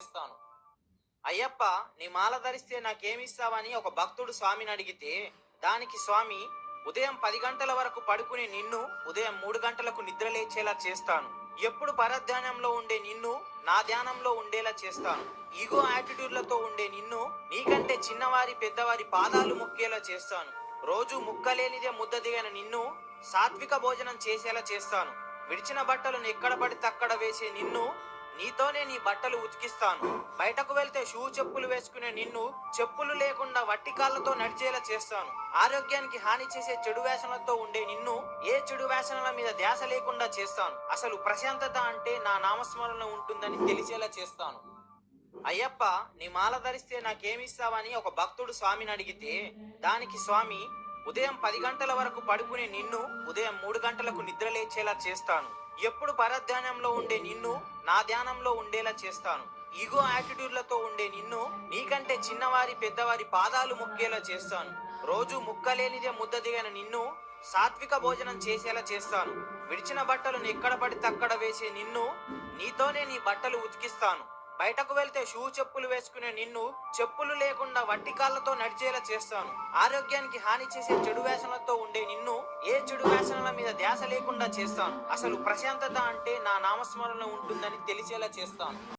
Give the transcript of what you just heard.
చేస్తాను. అయ్యప్ప, నీ మాల ధరిస్తే నాకేమిస్తావని ఒక భక్తుడు స్వామిని అడిగితే, దానికి స్వామి, ఉదయం 10 గంటల వరకు పడుకునే నిన్ను ఉదయం 3 గంటలకు నిద్ర లేచేలా చేస్తాను. ఎప్పుడు పరధ్యానంలో ఉండే నిన్ను నా ధ్యానంలో ఉండేలా చేస్తాను. ఈగో యాటిట్యూడ్లతో ఉండే నిన్ను నీకంటే చిన్నవారి పెద్దవారి పాదాలు మొక్కేలా చేస్తాను. రోజు ముక్కలేనిదే ముద్ద దిగన నిన్ను సాత్విక భోజనం చేసేలా చేస్తాను. విడిచిన బట్టలను ఎక్కడ పడితే అక్కడ వేసే నిన్ను నీతోనే నీ బట్టలు ఉతికిస్తాను. బయటకు వెళ్తే షూ చెప్పులు వేసుకునే నిన్ను చెప్పులు లేకుండా వట్టి కాళ్ళతో నడిచేలా చేస్తాను. ఆరోగ్యానికి హాని చేసే చెడు వ్యాసనలతో ఉండే నిన్ను ఏ చెడు వ్యాసనల మీద ధ్యాస లేకుండా చేస్తాను. అసలు ప్రశాంతత అంటే నా నామస్మరణ ఉంటుందని తెలిసేలా చేస్తాను. అయ్యప్ప, నీ మాల ధరిస్తే నాకేమిస్తావని ఒక భక్తుడు స్వామిని అడిగితే, దానికి స్వామి, ఉదయం 10 గంటల వరకు పడుకునే నిన్ను ఉదయం 3 గంటలకు నిద్ర లేచేలా చేస్తాను. ఎప్పుడు పరధ్యానంలో ఉండే నిన్ను నా ధ్యానంలో ఉండేలా చేస్తాను. ఈగో యాటిట్యూడ్లతో ఉండే నిన్ను నీకంటే చిన్నవారి పెద్దవారి పాదాలు మొక్కేలా చేస్తాను. రోజు ముక్కలేనిదే ముద్ద దిగన నిన్ను సాత్విక భోజనం చేసేలా చేస్తాను. విడిచిన బట్టలను ఎక్కడ పడితే అక్కడ వేసే నిన్ను నీతోనే నీ బట్టలు ఉతికిస్తాను. బయటకు వెళ్తే షూ చెప్పులు వేసుకునే నిన్ను చెప్పులు లేకుండా వట్టి కాళ్ళతో నడిచేలా చేస్తాను. ఆరోగ్యానికి హాని చేసే చెడు వ్యాసనలతో ఉండే నిన్ను ఏ చెడు వ్యాసనల మీద ధ్యాస లేకుండా చేస్తాను. అసలు ప్రశాంతత అంటే నా నామస్మరణ ఉంటుందని తెలిసేలా చేస్తాను.